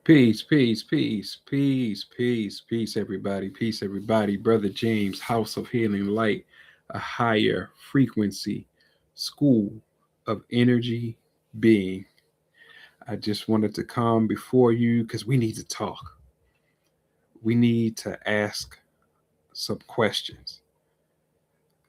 Peace, peace, peace, peace, peace, peace, everybody. Peace, everybody. Brother James, House of Healing Light, a higher frequency school of energy being. I just wanted to come before you because we need to talk. We need to ask some questions.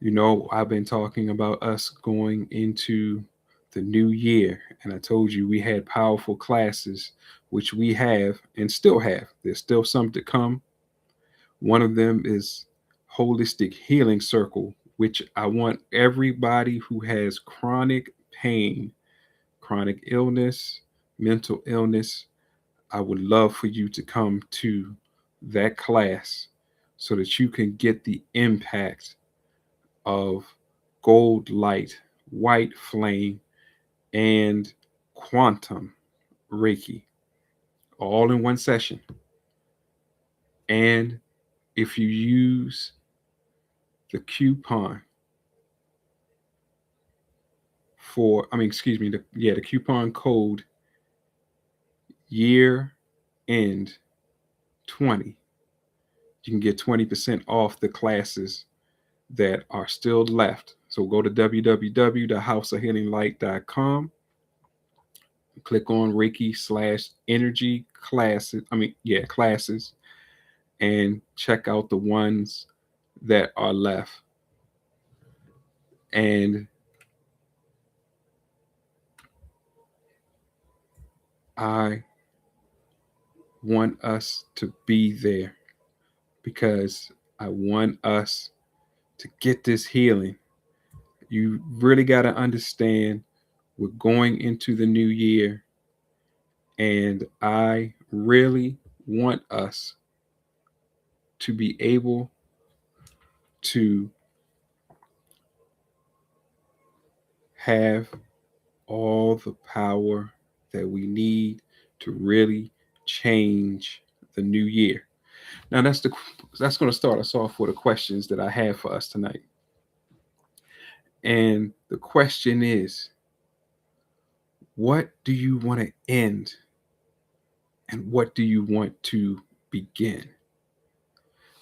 I've been talking about us going into the new year, and I told you we had powerful classes, which we have and still have. There's still some to come. One of them is Holistic Healing Circle, which I want everybody who has chronic pain, chronic illness, mental illness, I would love for you to come to that class so that you can get the impact of gold light, white flame, and quantum Reiki all in one session. And if you use the coupon the coupon code year end 20, you can get 20% off the classes that are still left. So go to www.houseofhealinglight.com, click on Reiki/energy classes. Classes, and check out the ones that are left. And I want us to be there because I want us to get this healing. You really got to understand we're going into the new year, and I really want us to be able to have all the power that we need to really change the new year. Now that's going to start us off with the questions that I have for us tonight. And the question is, what do you want to end and what do you want to begin?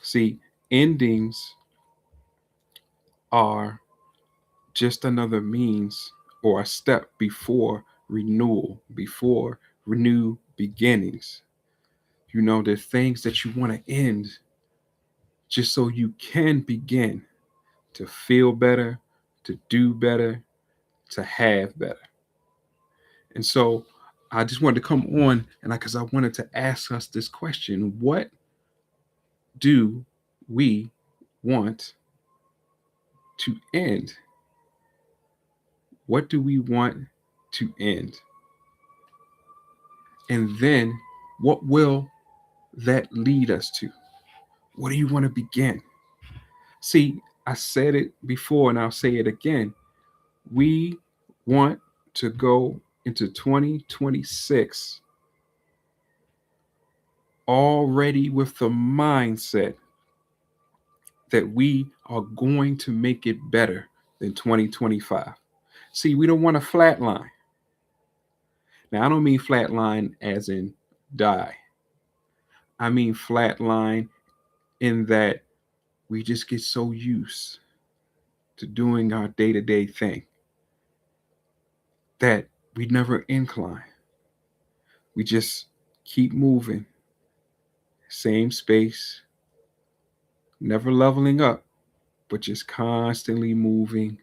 See, endings are just another means or a step before renewal, before renew beginnings. There's things that you want to end just so you can begin to feel better, to do better, to have better. And so I just wanted to come on and because I wanted to ask us this question: what do we want to end? What do we want to end? And then what will that lead us to? What do you want to begin? See, I said it before and I'll say it again. We want to go into 2026 already with the mindset that we are going to make it better than 2025. See, we don't want to flatline. Now, I don't mean flatline as in die. I mean flatline in that we just get so used to doing our day to day thing that we never incline. We just keep moving, same space, never leveling up, but just constantly moving.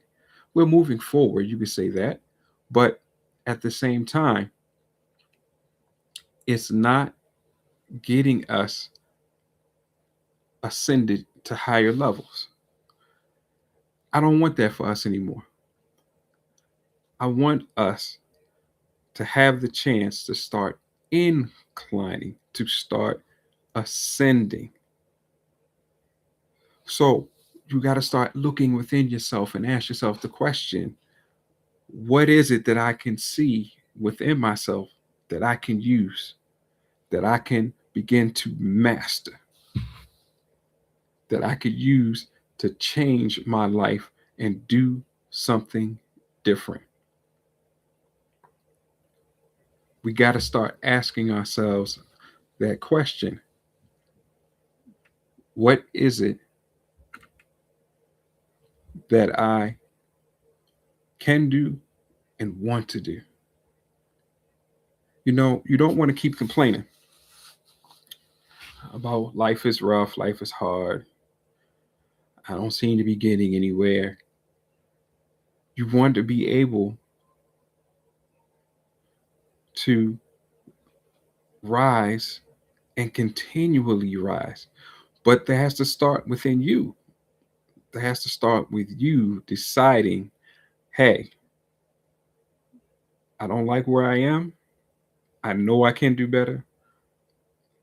We're moving forward, you could say that. But at the same time, it's not getting us ascended to higher levels. I don't want that for us anymore. I want us to have the chance to start inclining, to start ascending. So you got to start looking within yourself and ask yourself the question: what is it that I can see within myself that I can use, that I can begin to master, that I could use to change my life and do something different? We got to start asking ourselves that question: what is it that I can do and want to do? You don't want to keep complaining about life is rough, life is hard, I don't seem to be getting anywhere. You want to be able to rise and continually rise. But that has to start within you. That has to start with you deciding, hey, I don't like where I am. I know I can do better.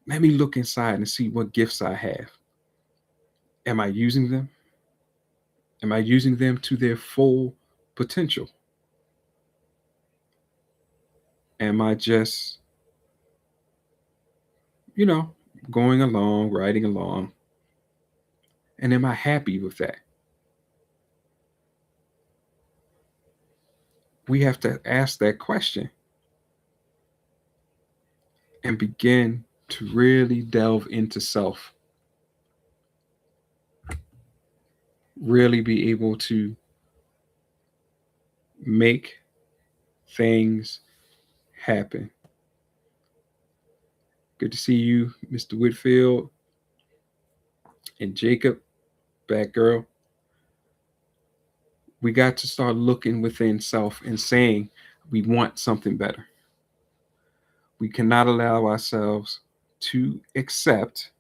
Let me look inside and see what gifts I have. Am I using them? Am I using them to their full potential? Am I just, you know, going along, riding along? And am I happy with that? We have to ask that question and begin to really delve into self, really be able to make things happen. Good to see you, Mr. Whitfield and Jacob, Batgirl. We got to start looking within self and saying we want something better. We cannot allow ourselves to accept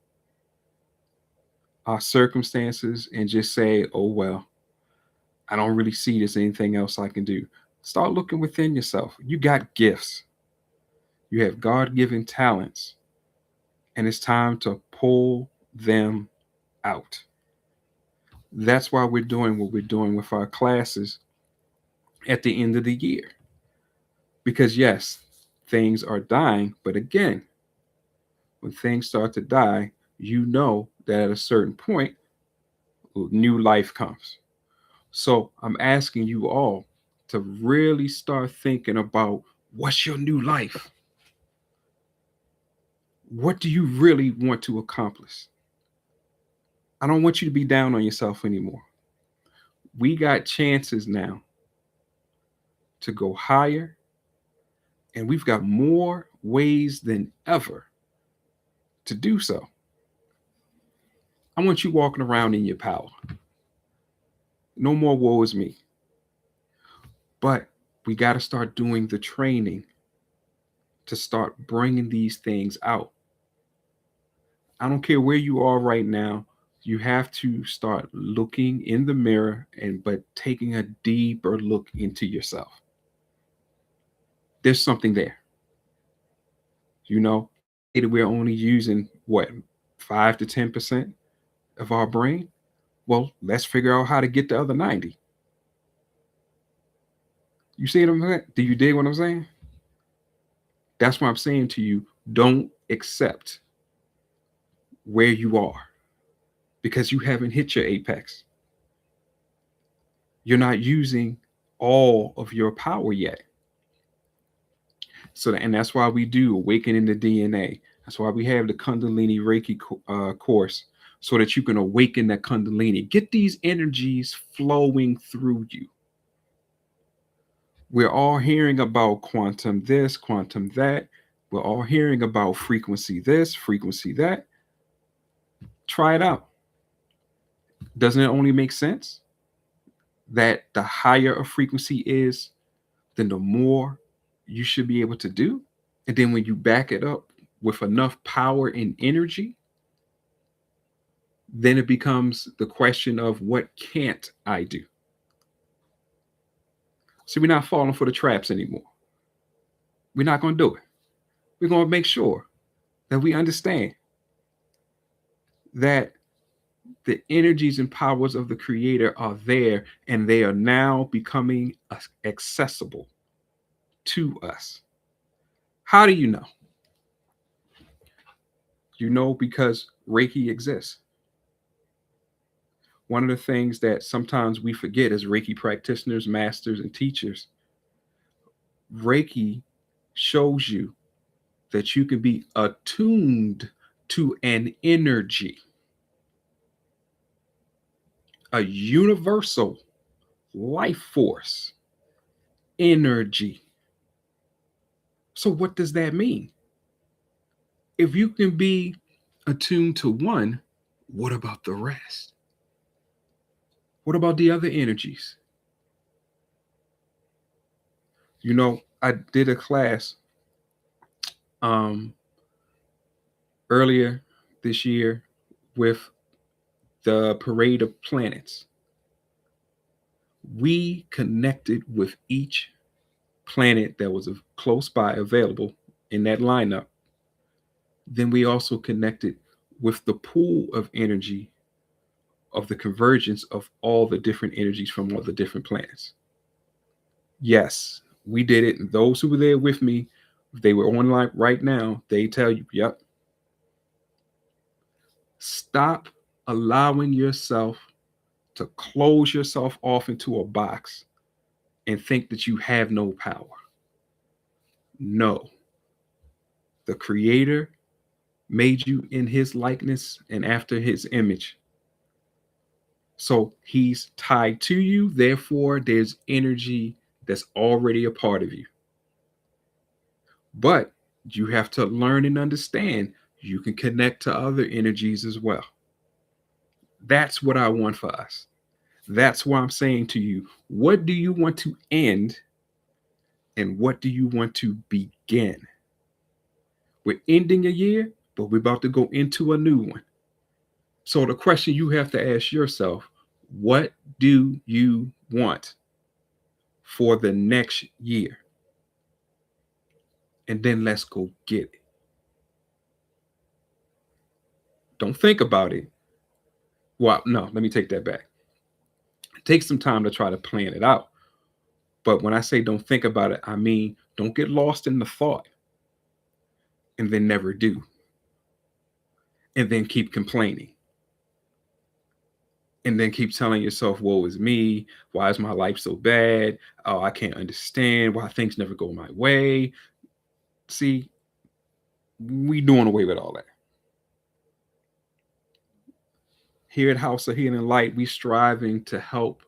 our circumstances and just say, oh, well, I don't really see there's anything else I can do. Start looking within yourself. You got gifts, you have God given talents, and it's time to pull them out. That's why we're doing what we're doing with our classes at the end of the year. Because, yes, things are dying, but again, when things start to die, you know that at a certain point, new life comes. So I'm asking you all to really start thinking about what's your new life? What do you really want to accomplish? I don't want you to be down on yourself anymore. We got chances now to go higher, and we've got more ways than ever to do so. I want you walking around in your power. No more woe is me. But we got to start doing the training to start bringing these things out. I don't care where you are right now. You have to start looking in the mirror but taking a deeper look into yourself. There's something there. We're only using what, 5 to 10% of our brain? Well, let's figure out how to get the other 90. You see what I'm saying? Do you dig what I'm saying? That's why I'm saying to you, don't accept where you are because you haven't hit your apex. You're not using all of your power yet. And that's why we do Awakening the DNA. That's why we have the Kundalini Reiki course, so that you can awaken that Kundalini. Get these energies flowing through you. We're all hearing about quantum this, quantum that. We're all hearing about frequency this, frequency that. Try it out. Doesn't it only make sense that the higher a frequency is, then the more you should be able to do? And then when you back it up with enough power and energy, then it becomes the question of what can't I do? So we're not falling for the traps anymore. We're not going to do it. We're going to make sure that we understand that the energies and powers of the Creator are there, and they are now becoming accessible to us. How do you know? You know because Reiki exists. One of the things that sometimes we forget as Reiki practitioners, masters, and teachers, Reiki shows you that you can be attuned to an energy, a universal life force energy. So, what does that mean? If you can be attuned to one, what about the rest? What about the other energies? I did a class um, earlier this year with the Parade of Planets. We connected with each planet that was close by available in that lineup. Then we also connected with the pool of energy of the convergence of all the different energies from all the different planets. Yes, we did it. And those who were there with me, if they were online right now, they tell you, yep. Stop allowing yourself to close yourself off into a box and think that you have no power. No. The Creator made you in His likeness and after His image. So He's tied to you. Therefore, there's energy that's already a part of you. But you have to learn and understand you can connect to other energies as well. That's what I want for us. That's why I'm saying to you, what do you want to end and what do you want to begin? We're ending a year, but we're about to go into a new one. So the question you have to ask yourself, what do you want for the next year? And then let's go get it. Don't think about it. Well, no, let me take that back. Take some time to try to plan it out. But when I say don't think about it, I mean don't get lost in the thought and then never do. And then keep complaining. And then keep telling yourself, woe is me. Why is my life so bad? Oh, I can't understand why things never go my way. See, we doing away with all that. Here at House of Healing Light, we striving to help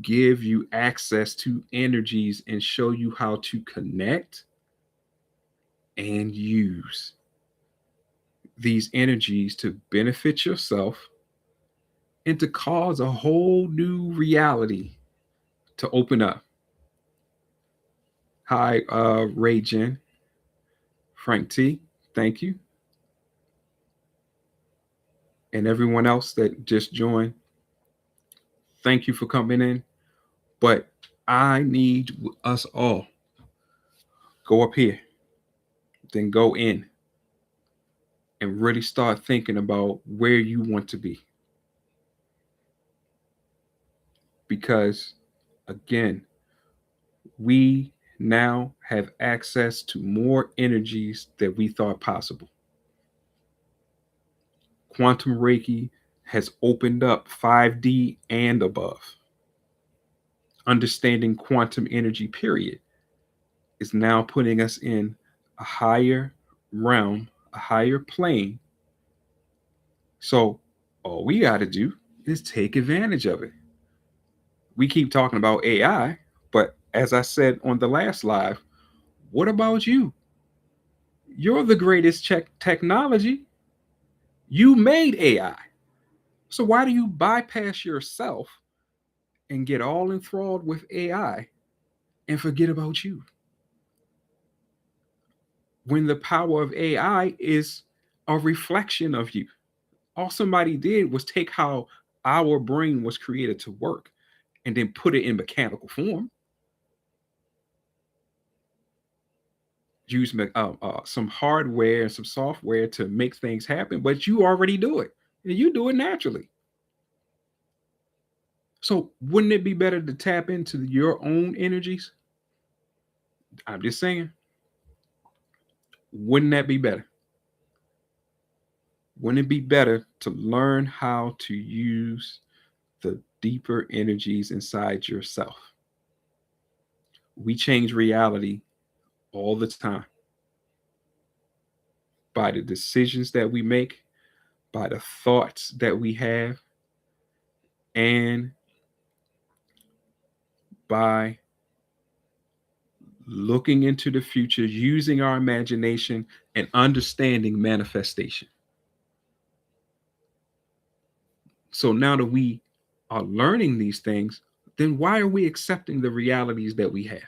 give you access to energies and show you how to connect and use these energies to benefit yourself and to cause a whole new reality to open up. Hi, Ray Jen, Frank T, thank you. And everyone else that just joined, thank you for coming in. But I need us all go up here, then go in and really start thinking about where you want to be. Because again, we now have access to more energies that we thought possible. Quantum Reiki has opened up 5D and above. Understanding quantum energy, period, is now putting us in a higher realm, a higher plane. So all we got to do is take advantage of it. We keep talking about AI, but as I said on the last live, what about you? You're the greatest technology. You made AI. So why do you bypass yourself and get all enthralled with AI and forget about you? When the power of AI is a reflection of you. All somebody did was take how our brain was created to work and then put it in mechanical form. Use some hardware and some software to make things happen, but you already do it and you do it naturally. So wouldn't it be better to tap into your own energies? I'm just saying, wouldn't that be better? Wouldn't it be better to learn how to use the deeper energies inside yourself? We change reality all the time. by the decisions that we make, by the thoughts that we have, and by looking into the future, using our imagination and understanding manifestation. So now that we are learning these things, then why are we accepting the realities that we have?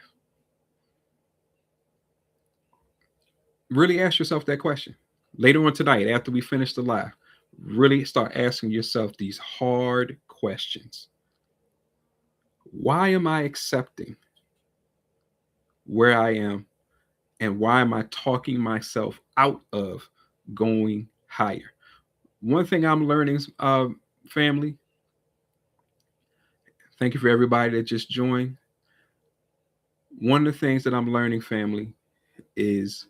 Really ask yourself that question. Later on tonight, after we finish the live, really start asking yourself these hard questions. Why am I accepting where I am? And why am I talking myself out of going higher? One thing I'm learning, family, thank you for everybody that just joined. One of the things that I'm learning, family, is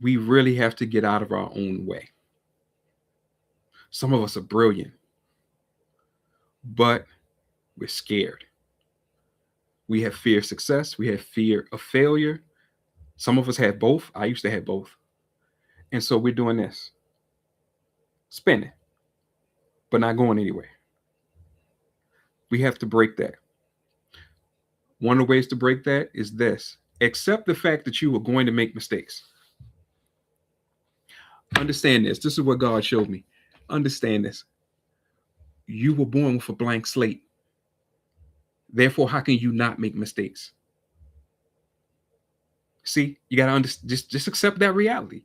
we really have to get out of our own way. Some of us are brilliant, but we're scared. We have fear of success. We have fear of failure. Some of us have both. I used to have both. And so we're doing this, spinning, but not going anywhere. We have to break that. One of the ways to break that is this: accept the fact that you are going to make mistakes. Understand this. This is what God showed me. Understand this. You were born with a blank slate. Therefore, how can you not make mistakes? See, you got to just accept that reality.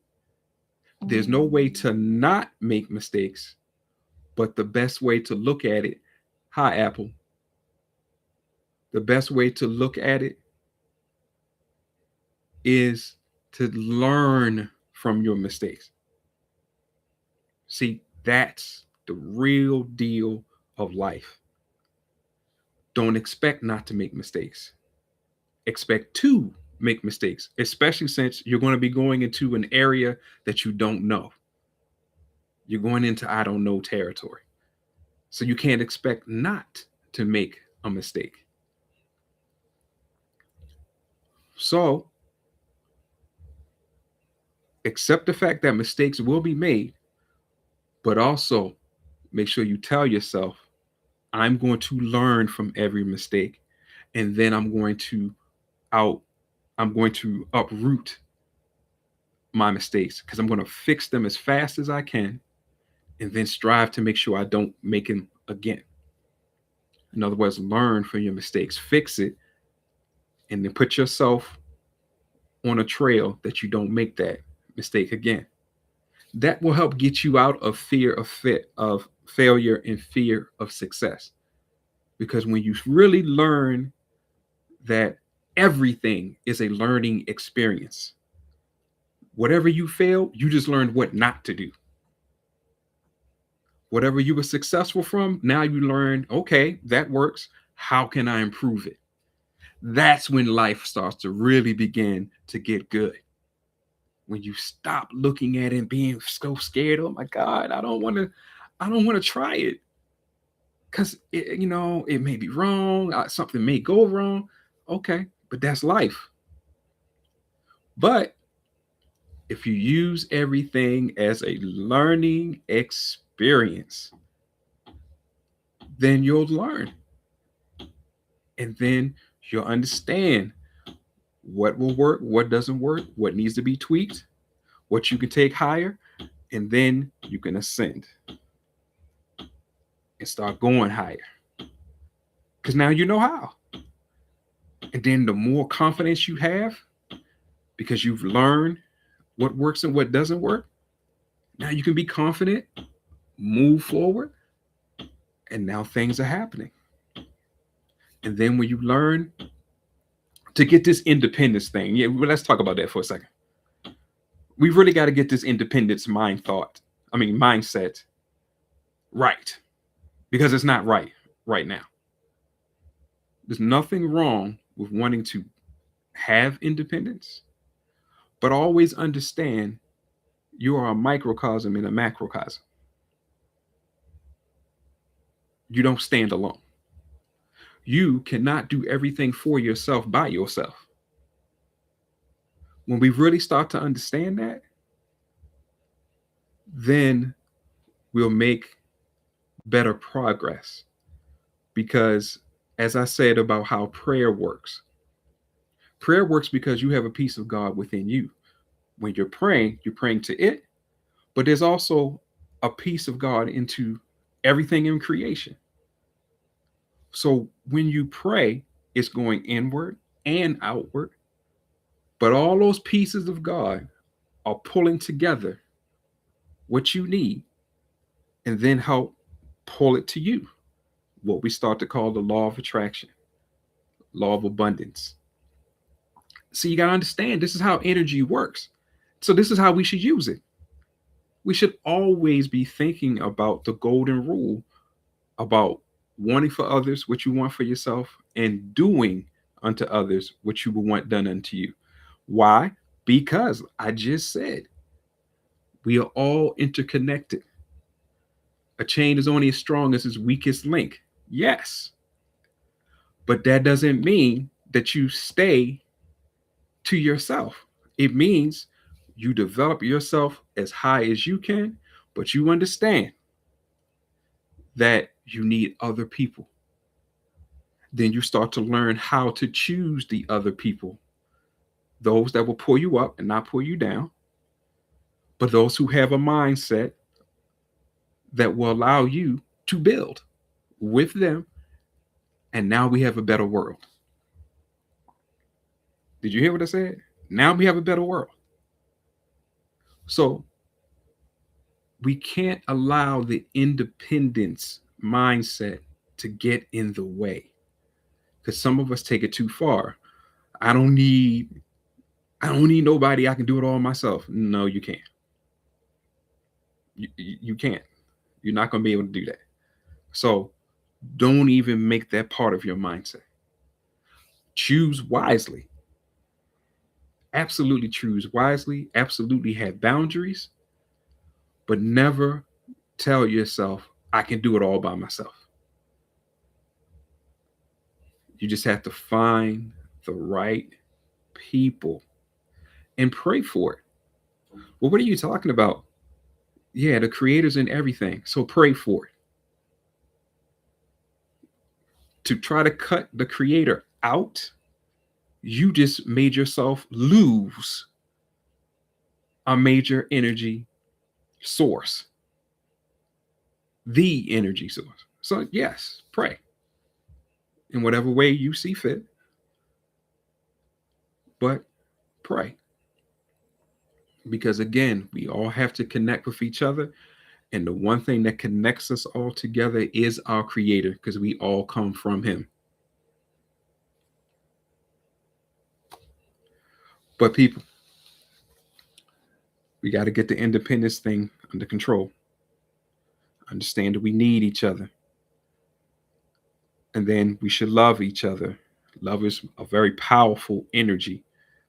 There's no way to not make mistakes, but the best way to look at it, hi, Apple. The best way to look at it is to learn from your mistakes. See, that's the real deal of life. Don't expect not to make mistakes. Expect to make mistakes, especially since you're going to be going into an area that you don't know. You're going into I don't know territory. So you can't expect not to make a mistake. So accept the fact that mistakes will be made, but also make sure you tell yourself, I'm going to learn from every mistake, and then I'm going to uproot my mistakes, because I'm going to fix them as fast as I can, and then strive to make sure I don't make them again. In other words, learn from your mistakes, fix it, and then put yourself on a trail that you don't make that mistake again. That will help get you out of fear of failure and fear of success. Because when you really learn that everything is a learning experience, whatever you failed, you just learned what not to do. Whatever you were successful from, now you learn, okay, that works. How can I improve it? That's when life starts to really begin to get good. When you stop looking at it and being so scared, oh my God, I don't want to try it. Because it may be wrong, something may go wrong. Okay, but that's life. But if you use everything as a learning experience, then you'll learn. And then you'll understand what will work, what doesn't work, what needs to be tweaked, what you can take higher, and then you can ascend and start going higher. Because now you know how. And then the more confidence you have, because you've learned what works and what doesn't work, now you can be confident, move forward, and now things are happening. And then when you learn to get this independence thing, let's talk about that for a second. We really got to get this independence mindset right, because it's not right now. There's nothing wrong with wanting to have independence, but always understand you are a microcosm in a macrocosm. You don't stand alone. You cannot do everything for yourself by yourself. When we really start to understand that, then we'll make better progress. Because, as I said about how prayer works because you have a piece of God within you. When you're praying to it, but there's also a piece of God into everything in creation. So when you pray, it's going inward and outward, but all those pieces of God are pulling together what you need and then help pull it to you. What we start to call the law of attraction, law of abundance. So you got to understand this is how energy works. So this is how we should use it. We should always be thinking about the golden rule about wanting for others what you want for yourself and doing unto others what you would want done unto you. Why? Because I just said we are all interconnected. A chain is only as strong as its weakest link. Yes. But that doesn't mean that you stay to yourself. It means you develop yourself as high as you can, but you understand that you need other people. Then you start to learn how to choose the other people, those that will pull you up and not pull you down, but those who have a mindset that will allow you to build with them. And now we have a better world. Did you hear what I said? Now we have a better world. So we can't allow the independence mindset to get in the way because some of us take it too far. I don't need I don't need nobody. I can do it all myself. No, you can't. You can't. You're not going to be able to do that. So don't even make that part of your mindset. Choose wisely. Absolutely choose wisely. Absolutely have boundaries, but never tell yourself, I can do it all by myself. You just have to find the right people and pray for it. Well, what are you talking about? Yeah, the creator's in everything. So pray for it. To try to cut the creator out, you just made yourself lose a major energy source, the energy source. So, yes, pray in whatever way you see fit, but pray. Because again, we all have to connect with each other. And the one thing that connects us all together is our creator, because we all come from him. But people, we got to get the independence thing under control. Understand that we need each other. And then we should love each other. Love is a very powerful energy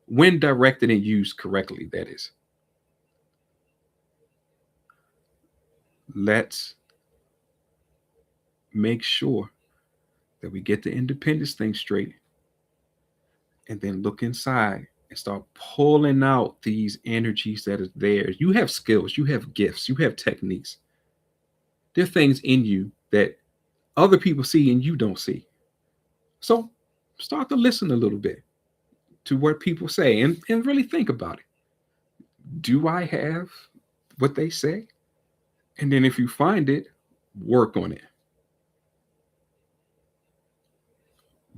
when directed and used correctly, that is. Let's make sure that we get the independence thing straight and then look inside and start pulling out these energies that are there. You have skills, you have gifts, you have techniques. There are things in you that other people see and you don't see. So start to listen a little bit to what people say and really think about it. Do I have what they say? And then if you find it, work on it.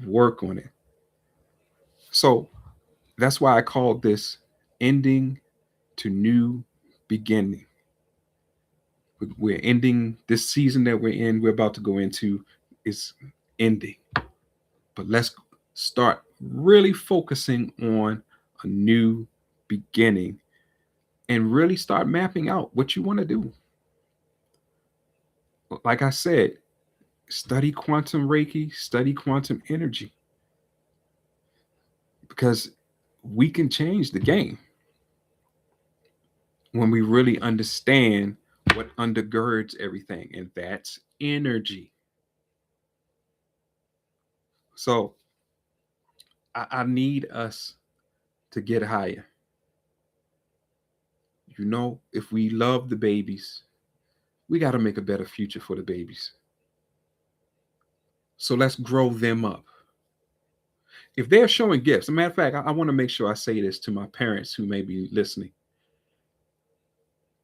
Work on it. So that's why I called this ending to new beginning. We're ending this season that we're in, we're about to go into is ending. But let's start really focusing on a new beginning and really start mapping out what you want to do. Like I said, study quantum Reiki, study quantum energy, because we can change the game when we really understand what undergirds everything, and that's energy. So I need us to get higher. If we love the babies, we got to make a better future for the babies. So let's grow them up. If they're showing gifts, as a matter of fact, I want to make sure I say this to my parents who may be listening.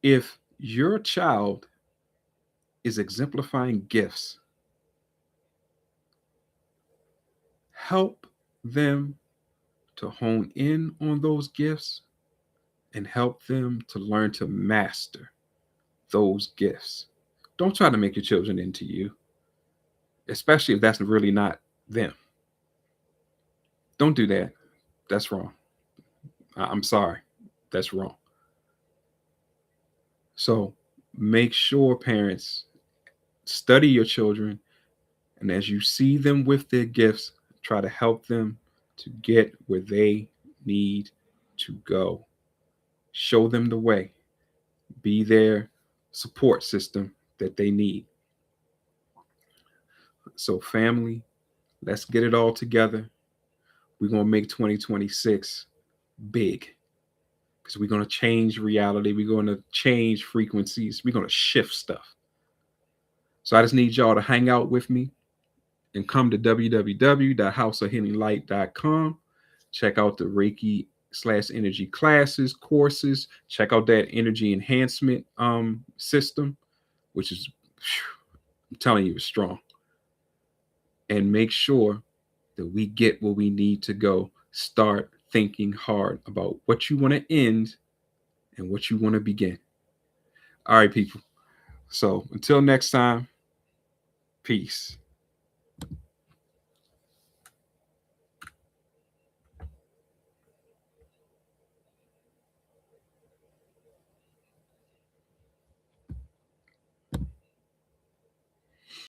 If your child is exemplifying gifts, help them to hone in on those gifts and help them to learn to master those gifts. Don't try to make your children into you, especially if that's really not them. Don't do that. That's wrong. I'm sorry. That's wrong. So make sure, parents, study your children, and as you see them with their gifts, try to help them to get where they need to go. Show them the way. Be their support system that they need. So, family, let's get it all together. We're going to make 2026 big because we're going to change reality. We're going to change frequencies. We're going to shift stuff. So, I just need y'all to hang out with me and come to www.houseofhealinglight.com. Check out the Reiki/energy classes, courses. Check out that energy enhancement system, which is, I'm telling you, is strong. And make sure that we get where we need to go. Start thinking hard about what you want to end and what you want to begin. All right, people. So until next time, peace.